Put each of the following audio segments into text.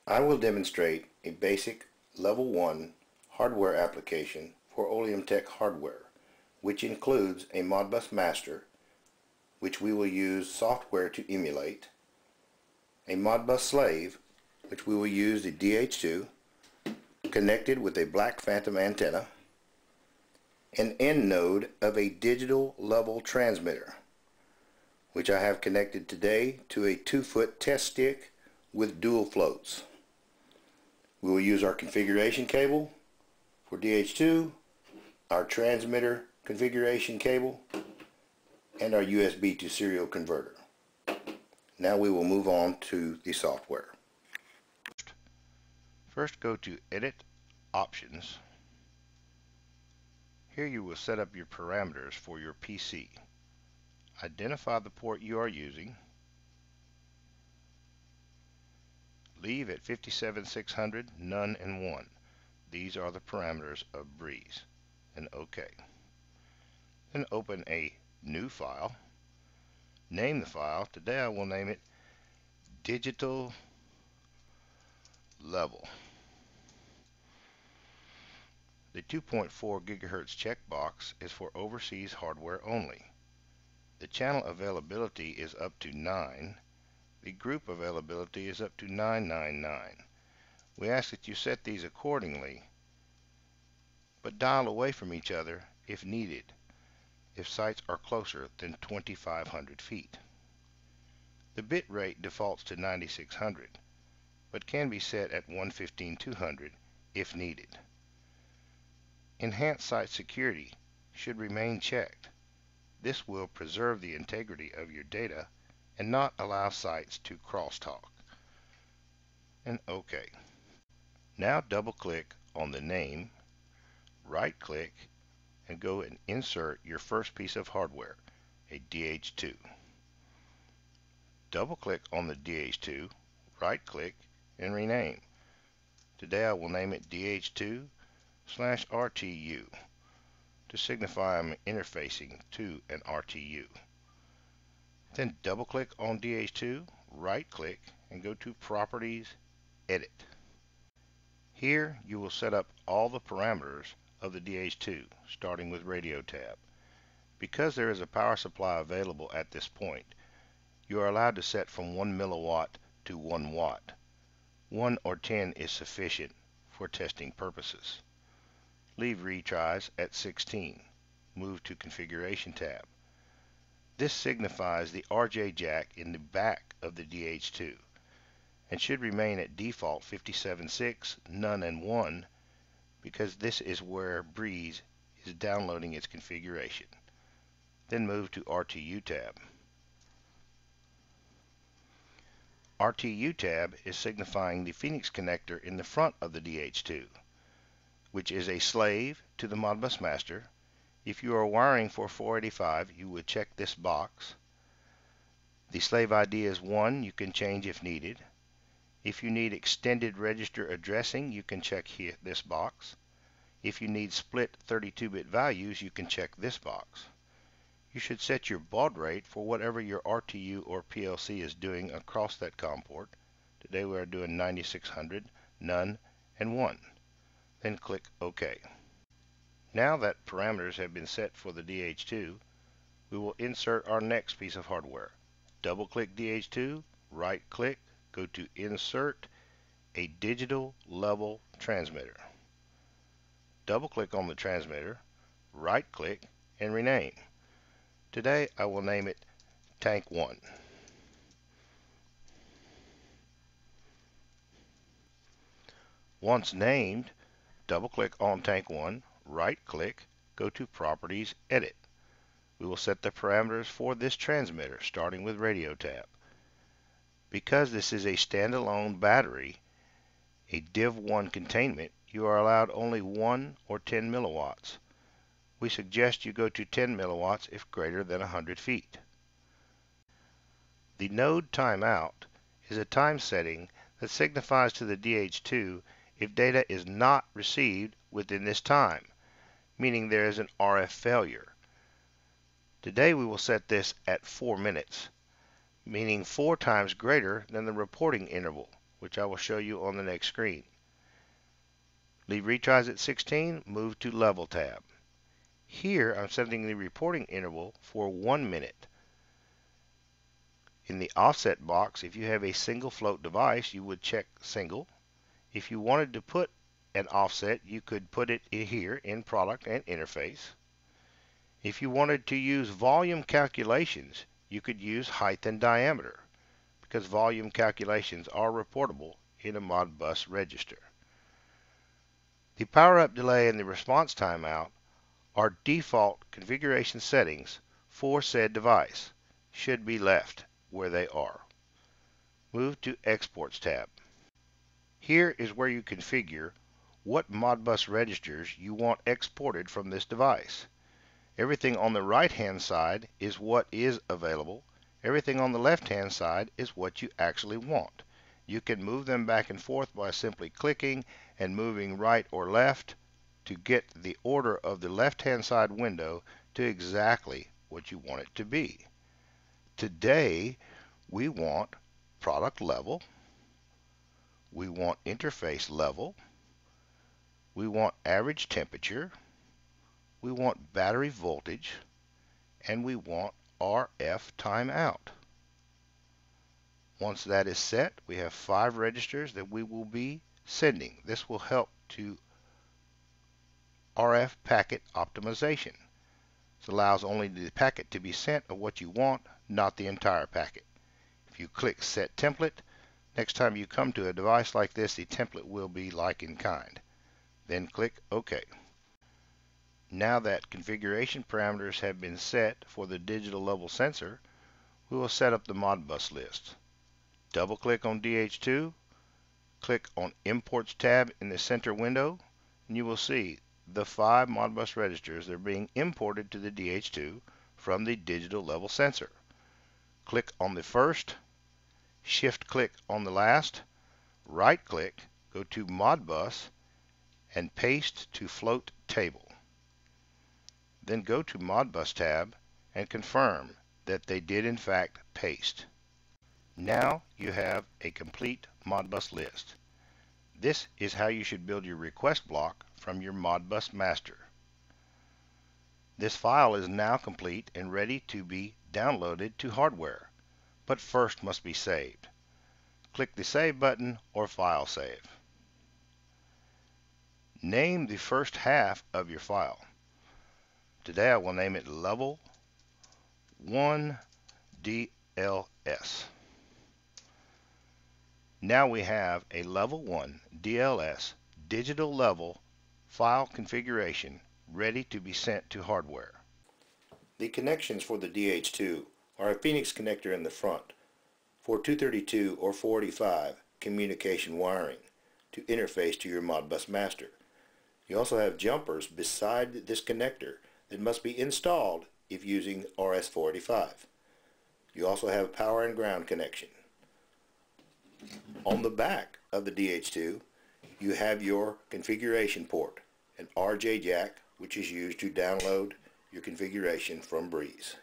I will demonstrate a basic Level 1 hardware application for Oleum Tech hardware, which includes a Modbus master, which we will use software to emulate, a Modbus slave, which we will use the DH2, connected with a black phantom antenna, an end node of a digital level transmitter, which I have connected today to a 2-foot test stick with dual floats. We will use our configuration cable for DH2, our transmitter configuration cable, and our USB to serial converter. Now we will move on to the software. First, go to Edit, Options. Here you will set up your parameters for your PC. Identify the port you are using. Leave at 57600, none, and 1. These are the parameters of Breeze. And OK. Then open a new file. Name the file. Today I will name it Digital Level. The 2.4 GHz checkbox is for overseas hardware only. The channel availability is up to 9. The group availability is up to 999. We ask that you set these accordingly, but dial away from each other if needed, if sites are closer than 2,500 feet. The bit rate defaults to 9600, but can be set at 115,200 if needed. Enhanced site security should remain checked. This will preserve the integrity of your data and not allow sites to crosstalk. And OK. Now double-click on the name, right-click, and go and insert your first piece of hardware, a DH2. Double-click on the DH2, right-click, and rename. Today I will name it DH2/RTU to signify I'm interfacing to an RTU. Then double-click on DH2, right-click, and go to Properties, Edit. Here you will set up all the parameters of the DH2, starting with Radio tab. Because there is a power supply available at this point, you are allowed to set from 1 milliwatt to 1 watt. 1 or 10 is sufficient for testing purposes. Leave retries at 16. Move to Configuration tab. This signifies the RJ jack in the back of the DH2 and should remain at default 57.6, none, and 1 because this is where Breeze is downloading its configuration. Then move to RTU tab. RTU tab is signifying the Phoenix connector in the front of the DH2, which is a slave to the Modbus master. If you are wiring for 485, you would check this box. The slave ID is 1. You can change if needed. If you need extended register addressing, you can check here, this box. If you need split 32-bit values, you can check this box. You should set your baud rate for whatever your RTU or PLC is doing across that COM port. Today we are doing 9600, none, and 1. Then click OK. Now that parameters have been set for the DH2, we will insert our next piece of hardware. Double-click DH2, right-click, go to Insert a Digital Level Transmitter. Double-click on the transmitter, right-click, and rename. Today I will name it Tank 1. Once named, double-click on Tank 1, right-click, go to Properties, Edit. We will set the parameters for this transmitter, starting with Radio tab. Because this is a standalone battery, a Div1 containment, you are allowed only 1 or 10 milliwatts. We suggest you go to 10 milliwatts if greater than 100 feet. The node timeout is a time setting that signifies to the DH2 if data is not received within this time, meaning there is an RF failure. Today we will set this at 4 minutes, meaning 4 times greater than the reporting interval, which I will show you on the next screen. Leave retries at 16, move to Level tab. Here I'm setting the reporting interval for 1 minute. In the offset box, if you have a single float device, you would check single. If you wanted to put an offset, you could put it here in Product and Interface. If you wanted to use volume calculations, you could use height and diameter, because volume calculations are reportable in a Modbus register. The power-up delay and the response timeout are default configuration settings for said device, should be left where they are. Move to Exports tab. Here is where you configure what Modbus registers you want exported from this device. Everything on the right hand side is what is available. Everything on the left hand side is what you actually want. You can move them back and forth by simply clicking and moving right or left to get the order of the left hand side window to exactly what you want it to be. Today we want product level, we want interface level, we want average temperature, we want battery voltage, and we want RF timeout. Once that is set, we have 5 registers that we will be sending. This will help to RF packet optimization. This allows only the packet to be sent of what you want, not the entire packet. If you click Set Template, next time you come to a device like this, the template will be like in kind. Then click OK. Now that configuration parameters have been set for the digital level sensor, we will set up the Modbus list. Double click on DH2, click on Imports tab in the center window, and you will see the 5 Modbus registers that are being imported to the DH2 from the digital level sensor. Click on the first, shift click on the last, right click, go to Modbus, and paste to float table. Then go to Modbus tab and confirm that they did in fact paste. Now you have a complete Modbus list. This is how you should build your request block from your Modbus master. This file is now complete and ready to be downloaded to hardware, but first must be saved. Click the Save button or File Save. Name the first half of your file. Today I will name it Level 1 DLS. Now we have a Level 1 DLS digital level file configuration ready to be sent to hardware. The connections for the DH2 are a Phoenix connector in the front for 232 or 485 communication wiring to interface to your Modbus master. You also have jumpers beside this connector that must be installed if using RS-485. You also have power and ground connection. On the back of the DH2, you have your configuration port, an RJ jack, which is used to download your configuration from Breeze.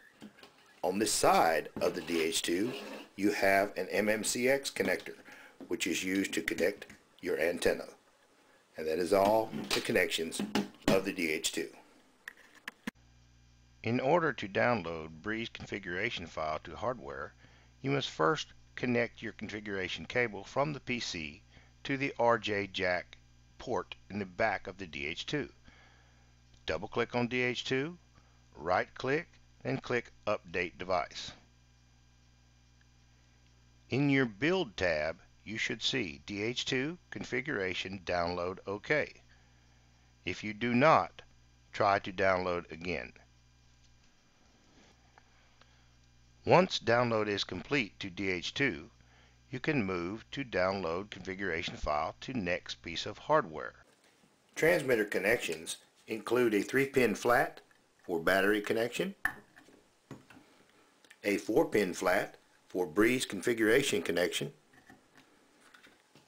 On this side of the DH2, you have an MMCX connector, which is used to connect your antenna. And that is all the connections of the DH2. In order to download Breeze configuration file to hardware, you must first connect your configuration cable from the PC to the RJ jack port in the back of the DH2. Double click on DH2, right click, then click Update Device. In your Build tab, you should see DH2 Configuration Download OK. If you do not, try to download again. Once download is complete to DH2, you can move to download configuration file to next piece of hardware. Transmitter connections include a 3-pin flat for battery connection, a 4-pin flat for Breeze configuration connection,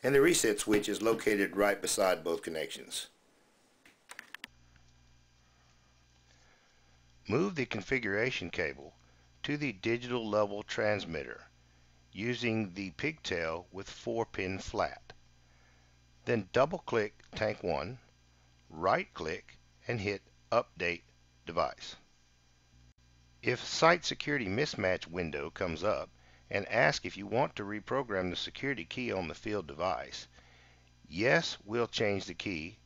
and the reset switch is located right beside both connections. Move the configuration cable to the digital level transmitter. using the pigtail with 4-pin flat. Then double-click tank 1, right-click, and hit Update Device. If Site Security Mismatch window comes up and asks if you want to reprogram the security key on the field device, yes will change the key,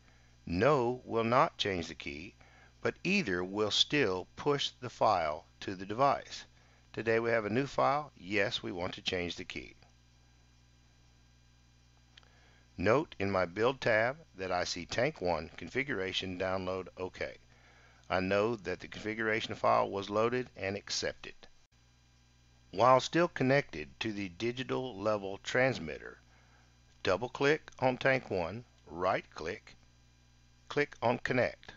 no will not change the key, but either will still push the file to the device. Today we have a new file. Yes, we want to change the key. Note in my Build tab that I see Tank 1 Configuration Download OK. I know that the configuration file was loaded and accepted. While still connected to the digital level transmitter, double-click on Tank 1, right-click, click on Connect.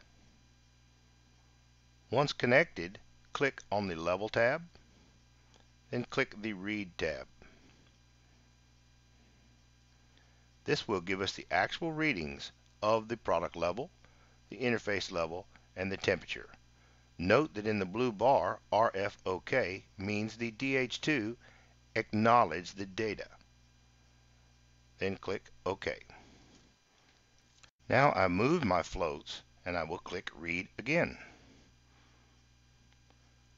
Once connected, click on the Level tab, then click the Read tab. This will give us the actual readings of the product level, the interface level, and the temperature. Note that in the blue bar, RF OK means the DH2 acknowledged the data. Then click OK. Now I move my floats and I will click Read again.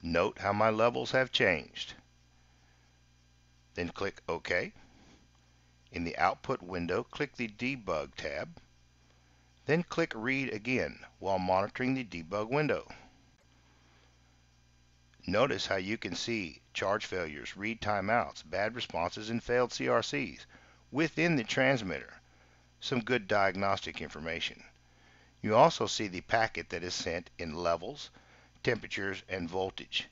Note how my levels have changed. Then click OK. In the output window, click the Debug tab. Then click Read again while monitoring the debug window. Notice how you can see charge failures, read timeouts, bad responses, and failed CRCs within the transmitter. Some good diagnostic information. You also see the packet that is sent in levels, temperatures, and voltage.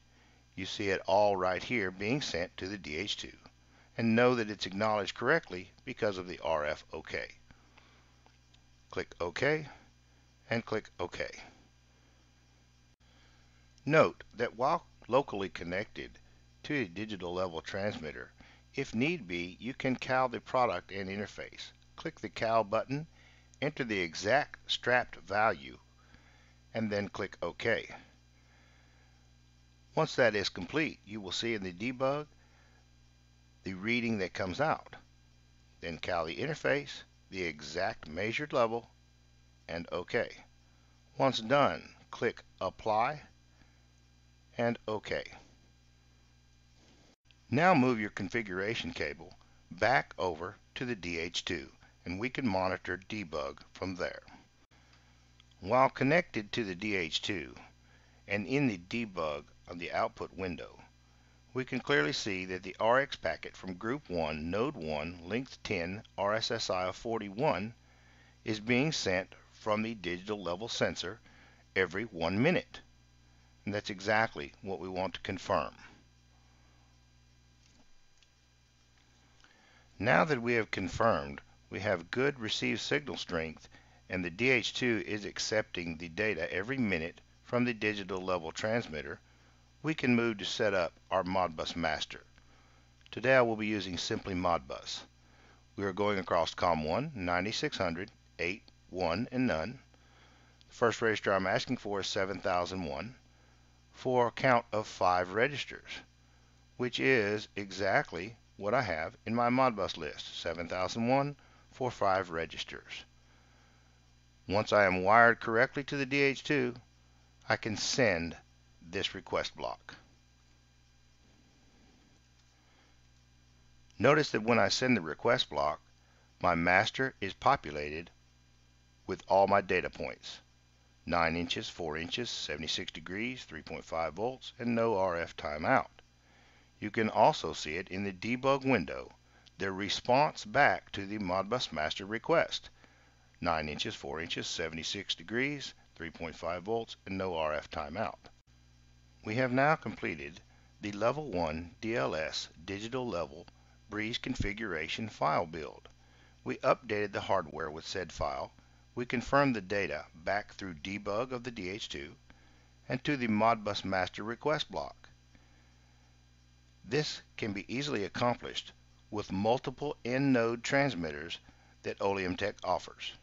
You see it all right here being sent to the DH2. And know that it's acknowledged correctly because of the RF OK. Click OK and click OK. Note that while locally connected to a digital level transmitter, if need be, you can cal the product and interface. Click the cal button, enter the exact strapped value, and then click OK. Once that is complete, you will see in the debug the reading that comes out. Then cal the interface, the exact measured level, and OK. Once done, click Apply and OK. Now move your configuration cable back over to the DH2 and we can monitor debug from there. While connected to the DH2 and in the debug of the output window, we can clearly see that the RX packet from Group 1, Node 1, length 10, RSSI of 41 is being sent from the digital level sensor every 1 minute. And that's exactly what we want to confirm. Now that we have confirmed we have good received signal strength and the DH2 is accepting the data every minute from the digital level transmitter, we can move to set up our Modbus master. Today I will be using simply Modbus. We are going across COM1, 9600, 8, 1, and none. The first register I'm asking for is 7001 for a count of 5 registers, which is exactly what I have in my Modbus list, 7001 for 5 registers. Once I am wired correctly to the DH2, I can send this request block. Notice that when I send the request block, my master is populated with all my data points. 9 inches, 4 inches, 76 degrees, 3.5 volts, and no RF timeout. You can also see it in the debug window, the response back to the Modbus master request. 9 inches, 4 inches, 76 degrees, 3.5 volts, and no RF timeout. We have now completed the Level 1 DLS digital level Breeze configuration file build. We updated the hardware with said file. We confirmed the data back through debug of the DH2 and to the Modbus master request block. This can be easily accomplished with multiple end node transmitters that Oleum Tech offers.